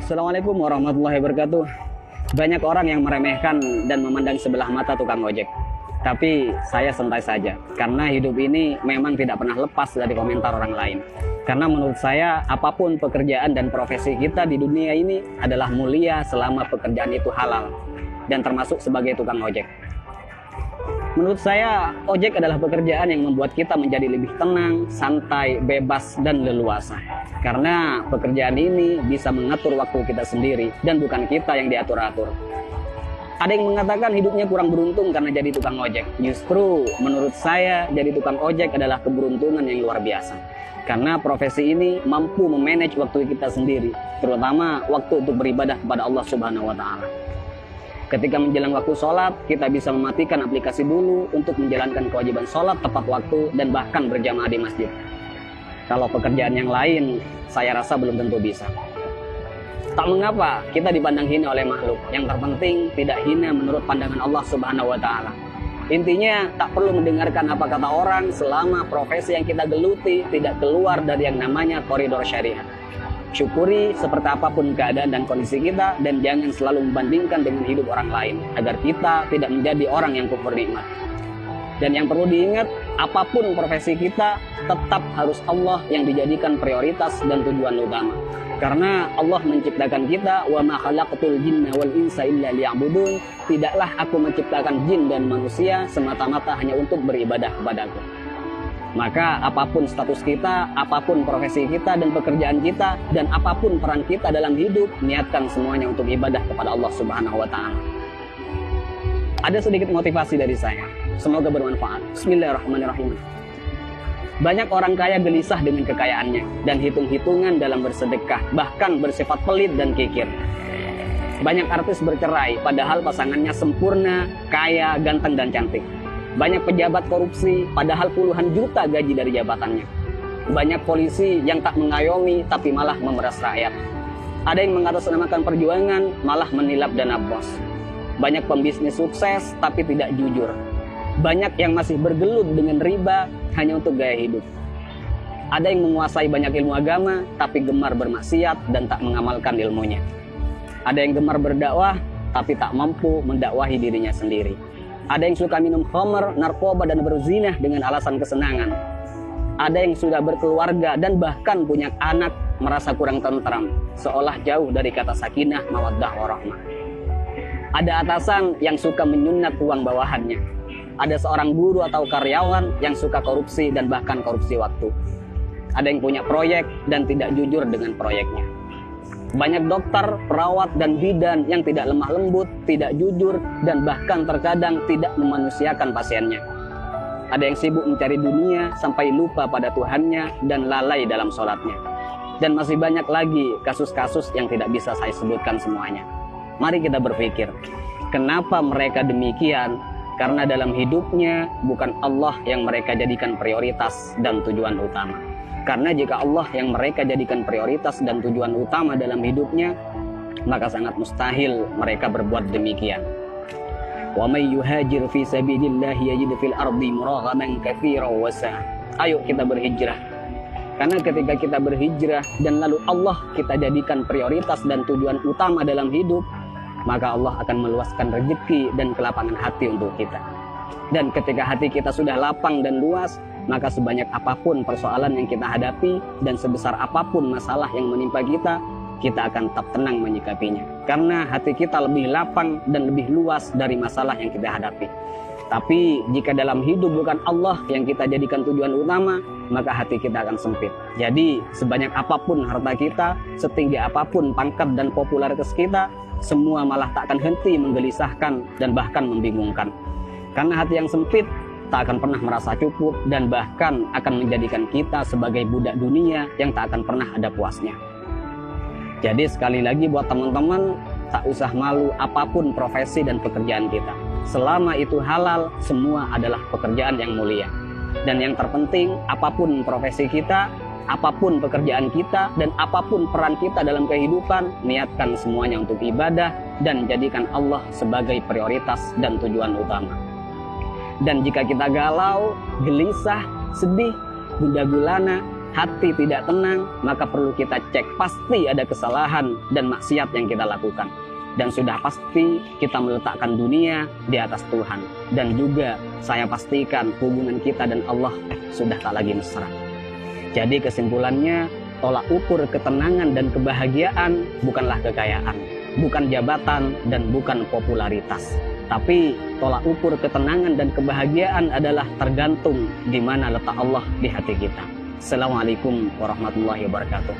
Assalamualaikum warahmatullahi wabarakatuh. Banyak orang yang meremehkan dan memandang sebelah mata tukang ojek. Tapi saya santai saja, karena hidup ini memang tidak pernah lepas dari komentar orang lain. Karena menurut saya, apapun pekerjaan dan profesi kita di dunia ini adalah mulia selama pekerjaan itu halal, dan termasuk sebagai tukang ojek. Menurut saya, ojek adalah pekerjaan yang membuat kita menjadi lebih tenang, santai, bebas, dan leluasa. Karena pekerjaan ini bisa mengatur waktu kita sendiri, dan bukan kita yang diatur-atur. Ada yang mengatakan hidupnya kurang beruntung karena jadi tukang ojek. Justru, menurut saya, jadi tukang ojek adalah keberuntungan yang luar biasa. Karena profesi ini mampu memanage waktu kita sendiri, terutama waktu untuk beribadah kepada Allah Subhanahu wa Ta'ala. Ketika menjelang waktu sholat, kita bisa mematikan aplikasi dulu untuk menjalankan kewajiban sholat tepat waktu dan bahkan berjamaah di masjid. Kalau pekerjaan yang lain, saya rasa belum tentu bisa. Tak mengapa kita dipandang hina oleh makhluk. Yang terpenting tidak hina menurut pandangan Allah Subhanahu wa Ta'ala. Intinya tak perlu mendengarkan apa kata orang selama profesi yang kita geluti tidak keluar dari yang namanya koridor syariat. Syukuri seperti apapun keadaan dan kondisi kita, dan jangan selalu membandingkan dengan hidup orang lain agar kita tidak menjadi orang yang kufur nikmat. Dan yang perlu diingat, apapun profesi kita tetap harus Allah yang dijadikan prioritas dan tujuan utama. Karena Allah menciptakan kita, wa ma khalaqtul jinna wal insa illa liya'budun. Tidaklah aku menciptakan jin dan manusia semata-mata hanya untuk beribadah kepadaku. Maka apapun status kita, apapun profesi kita dan pekerjaan kita, dan apapun peran kita dalam hidup, niatkan semuanya untuk ibadah kepada Allah Subhanahu wa Ta'ala. Ada sedikit motivasi dari saya, semoga bermanfaat. Bismillahirrahmanirrahim. Banyak orang kaya gelisah dengan kekayaannya dan hitung-hitungan dalam bersedekah, bahkan bersifat pelit dan kikir. Banyak artis bercerai padahal pasangannya sempurna, kaya, ganteng dan cantik. Banyak pejabat korupsi, padahal puluhan juta gaji dari jabatannya. Banyak polisi yang tak mengayomi, tapi malah memeras rakyat. Ada yang mengatasnamakan perjuangan, malah menilap dana bos. Banyak pembisnis sukses, tapi tidak jujur. Banyak yang masih bergelut dengan riba, hanya untuk gaya hidup. Ada yang menguasai banyak ilmu agama, tapi gemar bermaksiat dan tak mengamalkan ilmunya. Ada yang gemar berdakwah, tapi tak mampu mendakwahi dirinya sendiri. Ada yang suka minum khamr, narkoba, dan berzinah dengan alasan kesenangan. Ada yang sudah berkeluarga dan bahkan punya anak merasa kurang tentram, seolah jauh dari kata sakinah, mawaddah, warahmah. Ada atasan yang suka menyunat uang bawahannya. Ada seorang guru atau karyawan yang suka korupsi dan bahkan korupsi waktu. Ada yang punya proyek dan tidak jujur dengan proyeknya. Banyak dokter, perawat, dan bidan yang tidak lemah lembut, tidak jujur, dan bahkan terkadang tidak memanusiakan pasiennya. Ada yang sibuk mencari dunia sampai lupa pada Tuhannya dan lalai dalam sholatnya. Dan masih banyak lagi kasus-kasus yang tidak bisa saya sebutkan semuanya. Mari kita berpikir, kenapa mereka demikian? Karena dalam hidupnya bukan Allah yang mereka jadikan prioritas dan tujuan utama. Karena jika Allah yang mereka jadikan prioritas dan tujuan utama dalam hidupnya, maka sangat mustahil mereka berbuat demikian. Wa may yuhajir fi sabilillah yajid fil ardi muraghaman katsiran wa sa'a. Ayo kita berhijrah. Karena ketika kita berhijrah dan lalu Allah kita jadikan prioritas dan tujuan utama dalam hidup, maka Allah akan meluaskan rezeki dan kelapangan hati untuk kita. Dan ketika hati kita sudah lapang dan luas, maka sebanyak apapun persoalan yang kita hadapi dan sebesar apapun masalah yang menimpa kita, kita akan tetap tenang menyikapinya. Karena hati kita lebih lapang dan lebih luas dari masalah yang kita hadapi. Tapi jika dalam hidup bukan Allah yang kita jadikan tujuan utama, maka hati kita akan sempit. Jadi sebanyak apapun harta kita, setinggi apapun pangkat dan popularitas kita, semua malah tak akan henti menggelisahkan dan bahkan membingungkan. Karena hati yang sempit tak akan pernah merasa cukup dan bahkan akan menjadikan kita sebagai budak dunia yang tak akan pernah ada puasnya. Jadi sekali lagi buat teman-teman, tak usah malu apapun profesi dan pekerjaan kita. Selama itu halal, semua adalah pekerjaan yang mulia. Dan yang terpenting, apapun profesi kita, apapun pekerjaan kita, dan apapun peran kita dalam kehidupan, niatkan semuanya untuk ibadah dan jadikan Allah sebagai prioritas dan tujuan utama. Dan jika kita galau, gelisah, sedih, gundah gulana, hati tidak tenang, maka perlu kita cek, pasti ada kesalahan dan maksiat yang kita lakukan. Dan sudah pasti kita meletakkan dunia di atas Tuhan. Dan juga saya pastikan hubungan kita dan Allah sudah tak lagi mesra. Jadi kesimpulannya, tolak ukur ketenangan dan kebahagiaan bukanlah kekayaan, bukan jabatan, dan bukan popularitas. Tapi tolak ukur ketenangan dan kebahagiaan adalah tergantung di mana letak Allah di hati kita. Assalamualaikum warahmatullahi wabarakatuh.